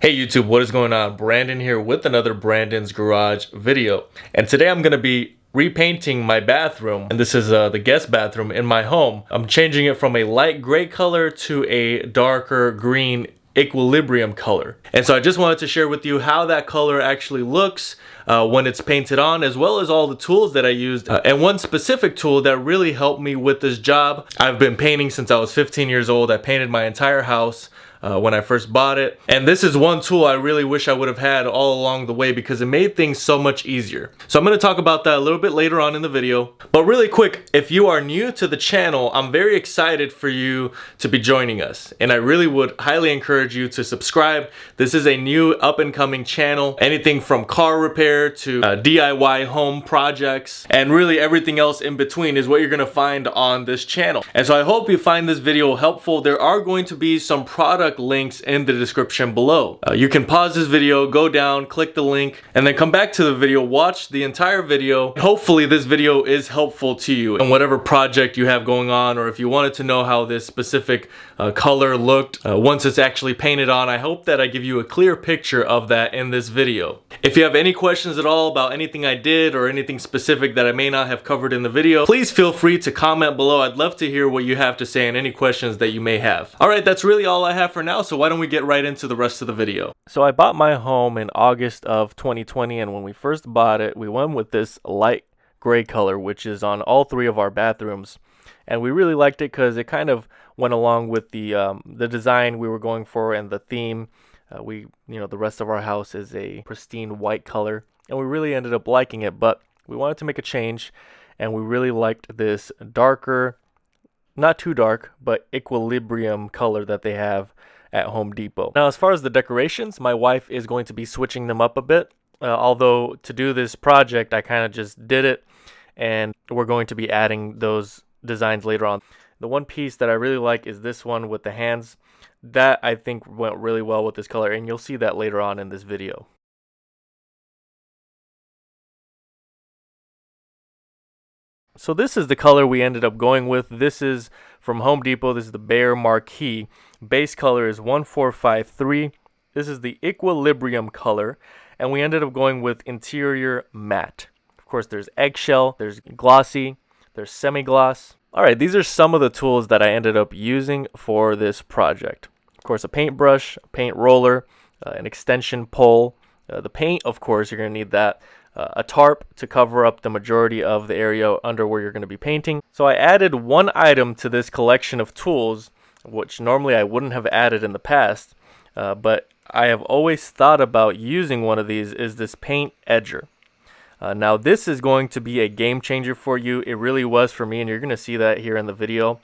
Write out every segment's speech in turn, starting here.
Hey YouTube, what is going on? Brandon here with another Brandon's Garage video. And today I'm going to be repainting my bathroom. And this is the guest bathroom in my home. I'm changing it from a light gray color to a darker green equilibrium color. And so I just wanted to share with you how that color actually looks when it's painted on, as well as all the tools that I used. And one specific tool that really helped me with this job. I've been painting since I was 15 years old. I painted my entire house when I first bought it. And this is one tool I really wish I would have had all along the way because it made things so much easier. So I'm going to talk about that a little bit later on in the video. But really quick, if you are new to the channel, I'm very excited for you to be joining us. And I really would highly encourage you to subscribe. This is a new up and coming channel. Anything from car repair to DIY home projects and really everything else in between is what you're going to find on this channel. And so I hope you find this video helpful. There are going to be some product links in the description below. You can pause this video, go down, click the link, and then come back to the video, watch the entire video. Hopefully this video is helpful to you in whatever project you have going on, or if you wanted to know how this specific color looked once it's actually painted on. I hope that I give you a clear picture of that in this video. If you have any questions at all about anything I did or anything specific that I may not have covered in the video, please feel free to comment below. I'd love to hear what you have to say and any questions that you may have. Alright, that's really all I have for now, so why don't we get right into the rest of the video. So I bought my home in August of 2020, and when we first bought it, we went with this light gray color, which is on all three of our bathrooms. And we really liked it because it kind of went along with the design we were going for and the theme. The rest of our house is a pristine white color, and we really ended up liking it, but we wanted to make a change, and we really liked this darker, not too dark, but equilibrium color that they have at Home Depot. Now, as far as the decorations, my wife is going to be switching them up a bit. Although to do this project, I kind of just did it, and we're going to be adding those designs later on. The one piece that I really like is this one with the hands. That I think went really well with this color, and you'll see that later on in this video. So this is the color we ended up going with. This is from Home Depot. This is the BEHR Marquee. Base color is 1453. This is the equilibrium color, and we ended up going with interior matte. Of course, there's eggshell, there's glossy, there's semi-gloss. All right, these are some of the tools that I ended up using for this project. Of course, a paintbrush, a paint roller, an extension pole. The paint, of course, you're going to need that. A tarp to cover up the majority of the area under where you're going to be painting. So I added one item to this collection of tools, which normally I wouldn't have added in the past, but I have always thought about using one of these, is this paint edger. Now this is going to be a game changer for you. It really was for me, and you're going to see that here in the video.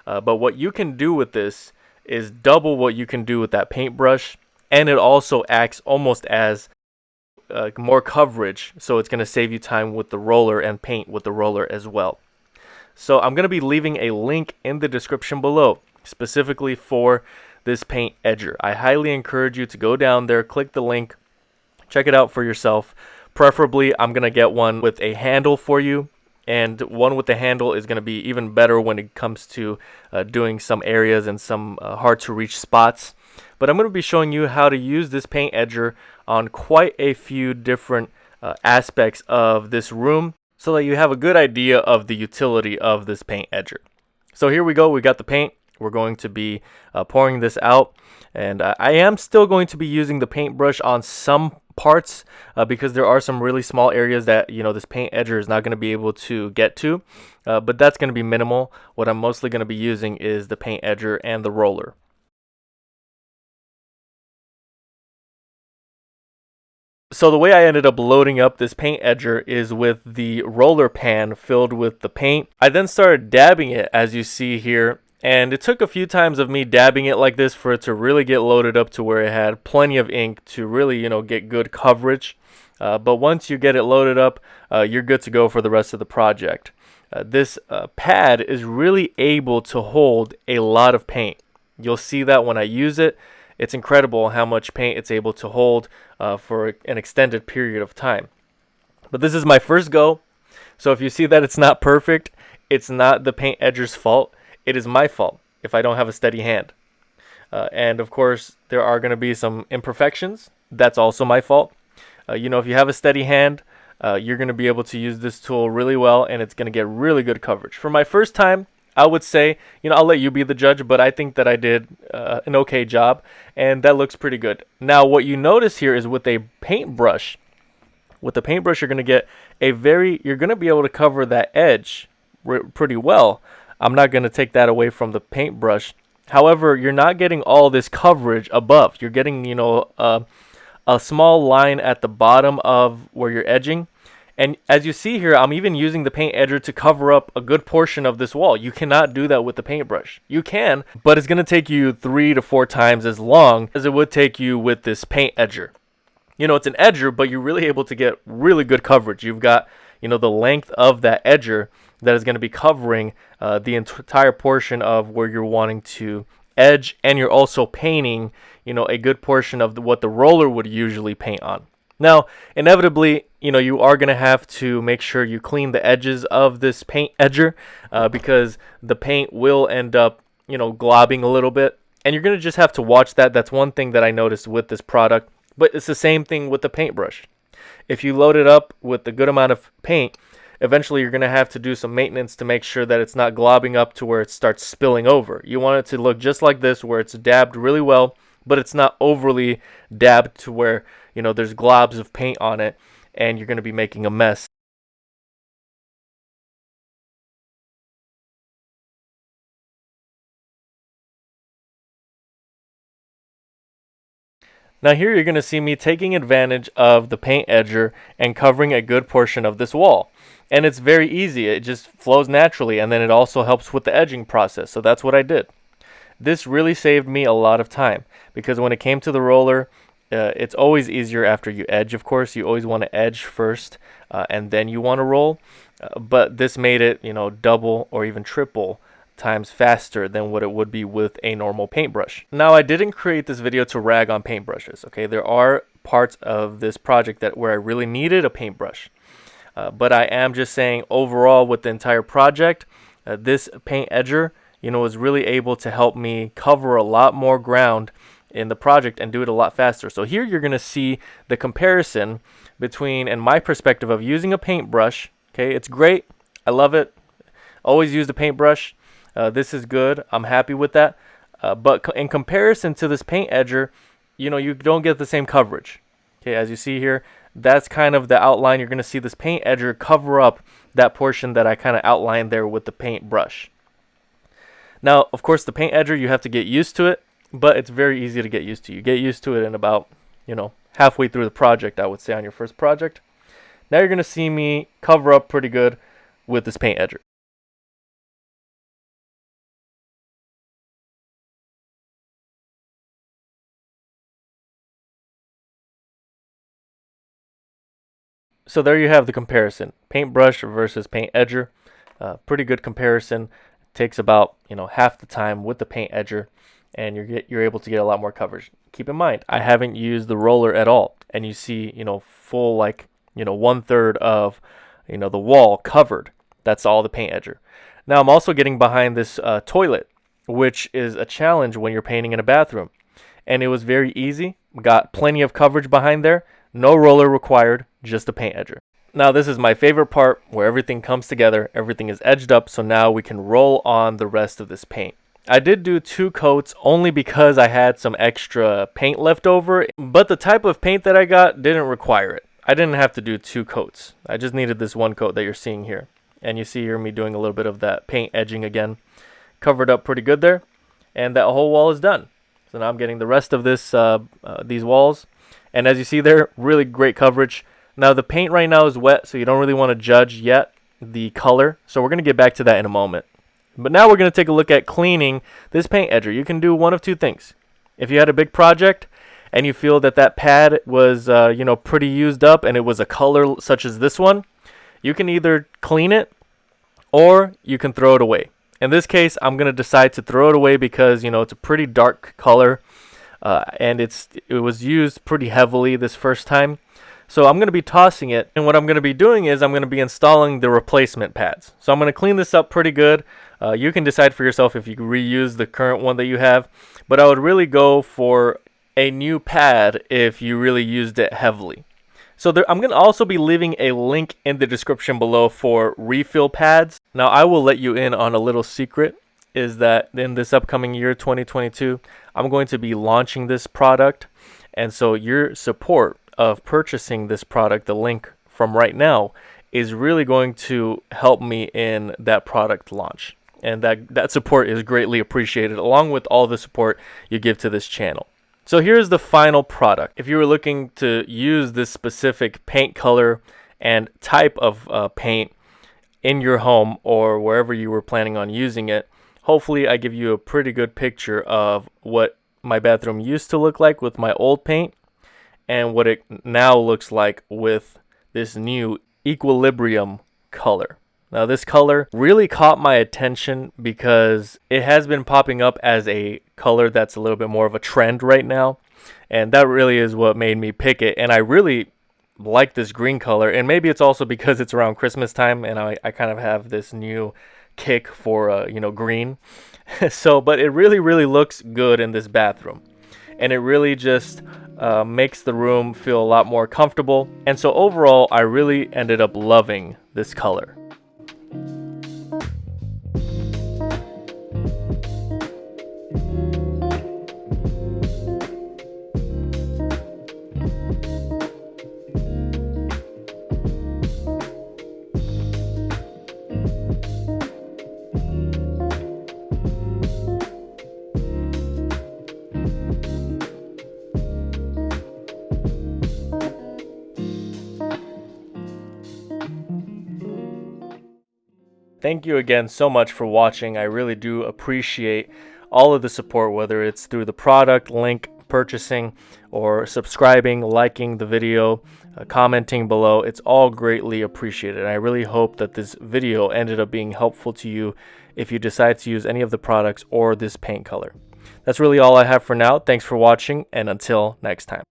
But what you can do with this is double what you can do with that paintbrush, and it also acts almost as more coverage, so it's going to save you time with the roller and paint with the roller as well. So I'm going to be leaving a link in the description below specifically for this paint edger. I highly encourage you to go down there, click the link, check it out for yourself. Preferably, I'm going to get one with a handle for you, and one with the handle is going to be even better when it comes to doing some areas and some hard to reach spots. But I'm going to be showing you how to use this paint edger on quite a few different aspects of this room so that you have a good idea of the utility of this paint edger. So here we go. We got the paint. We're going to be pouring this out, and I am still going to be using the paintbrush on some parts because there are some really small areas that this paint edger is not going to be able to get to, but that's going to be minimal. What I'm mostly going to be using is the paint edger and the roller. So the way I ended up loading up this paint edger is with the roller pan filled with the paint. I then started dabbing it, as you see here, and it took a few times of me dabbing it like this for it to really get loaded up to where it had plenty of ink to really, get good coverage. But once you get it loaded up, you're good to go for the rest of the project. This pad is really able to hold a lot of paint. You'll see that when I use it. It's incredible how much paint it's able to hold for an extended period of time. But this is my first go, so if you see that it's not perfect, it's not the paint edger's fault. It is my fault if I don't have a steady hand. And of course, there are going to be some imperfections. That's also my fault. You know, if you have a steady hand, you're going to be able to use this tool really well, and it's going to get really good coverage. For my first time, I would say, you know, I'll let you be the judge, but I think that I did an okay job, and that looks pretty good. Now, what you notice here is with a paintbrush, you're going to get you're going to be able to cover that edge pretty well. I'm not going to take that away from the paintbrush. However, you're not getting all this coverage above. You're getting, you know, a small line at the bottom of where you're edging. And as you see here, I'm even using the paint edger to cover up a good portion of this wall. You cannot do that with the paintbrush. You can, but it's going to take you 3 to 4 times as long as it would take you with this paint edger. You know, it's an edger, but you're really able to get really good coverage. You've got, you know, the length of that edger that is going to be covering the entire portion of where you're wanting to edge, and you're also painting, you know, a good portion of what the roller would usually paint on. Now, inevitably, you know, you are going to have to make sure you clean the edges of this paint edger because the paint will end up, you know, globbing a little bit, and you're going to just have to watch that. That's one thing that I noticed with this product, but it's the same thing with the paintbrush. If you load it up with a good amount of paint, eventually you're going to have to do some maintenance to make sure that it's not globbing up to where it starts spilling over. You want it to look just like this, where it's dabbed really well, but it's not overly dabbed to where, you know, there's globs of paint on it and you're going to be making a mess. Now here you're going to see me taking advantage of the paint edger and covering a good portion of this wall. And it's very easy. It just flows naturally, and then it also helps with the edging process. So that's what I did. This really saved me a lot of time because when it came to the roller, it's always easier after you edge. Of course, you always want to edge first and then you want to roll. But this made it, you know, double or even triple times faster than what it would be with a normal paintbrush. Now, I didn't create this video to rag on paintbrushes, okay? There are parts of this project where I really needed a paintbrush. But I am just saying overall with the entire project, this paint edger, you know, was really able to help me cover a lot more ground in the project and do it a lot faster. So here you're going to see the comparison between, and my perspective of using a paintbrush. Okay, it's great. I love it. Always use the paintbrush. This is good. I'm happy with that. But in comparison to this paint edger, you know, you don't get the same coverage. Okay, as you see here, that's kind of the outline. You're going to see this paint edger cover up that portion that I kind of outlined there with the paintbrush. Now, of course, the paint edger, you have to get used to it, but it's very easy to get used to. You get used to it in about, you know, halfway through the project, I would say, on your first project. Now you're going to see me cover up pretty good with this paint edger. So there you have the comparison, paintbrush versus paint edger. Pretty good comparison. Takes about, you know, half the time with the paint edger, and you're able to get a lot more coverage. Keep in mind, I haven't used the roller at all, and you see, you know, full, like, you know, 1/3 of, you know, the wall covered. That's all the paint edger. Now I'm also getting behind this toilet, which is a challenge when you're painting in a bathroom, and it was very easy. Got plenty of coverage behind there. No roller required, just a paint edger. Now this is my favorite part where everything comes together, everything is edged up, so now we can roll on the rest of this paint. I did do 2 coats only because I had some extra paint left over, but the type of paint that I got didn't require it. I didn't have to do 2 coats. I just needed this 1 coat that you're seeing here. And you see here me doing a little bit of that paint edging again. Covered up pretty good there, and that whole wall is done. So now I'm getting the rest of this these walls, and as you see there, really great coverage. Now the paint right now is wet, so you don't really want to judge yet the color. So we're going to get back to that in a moment. But now we're going to take a look at cleaning this paint edger. You can do one of 2 things. If you had a big project and you feel that that pad was you know, pretty used up and it was a color such as this one, you can either clean it or you can throw it away. In this case, I'm going to decide to throw it away because, you know, it's a pretty dark color and it was used pretty heavily this first time. So I'm going to be tossing it, and what I'm going to be doing is I'm going to be installing the replacement pads. So I'm going to clean this up pretty good. You can decide for yourself if you reuse the current one that you have, but I would really go for a new pad if you really used it heavily. So I'm going to also be leaving a link in the description below for refill pads. Now, I will let you in on a little secret, is that in this upcoming year, 2022, I'm going to be launching this product. And so your support of purchasing this product, the link from right now, is really going to help me in that product launch. And that support is greatly appreciated, along with all the support you give to this channel. So here's the final product. If you were looking to use this specific paint color and type of paint in your home or wherever you were planning on using it, hopefully I give you a pretty good picture of what my bathroom used to look like with my old paint and what it now looks like with this new equilibrium color. Now, this color really caught my attention because it has been popping up as a color that's a little bit more of a trend right now. And that really is what made me pick it. And I really like this green color. And maybe it's also because it's around Christmas time and I kind of have this new kick for, green. But it really, really looks good in this bathroom. And it really just makes the room feel a lot more comfortable. And so overall, I really ended up loving this color. Thank you again so much for watching. I really do appreciate all of the support, whether it's through the product, link, purchasing, or subscribing, liking the video, commenting below. It's all greatly appreciated. I really hope that this video ended up being helpful to you if you decide to use any of the products or this paint color. That's really all I have for now. Thanks for watching, and until next time.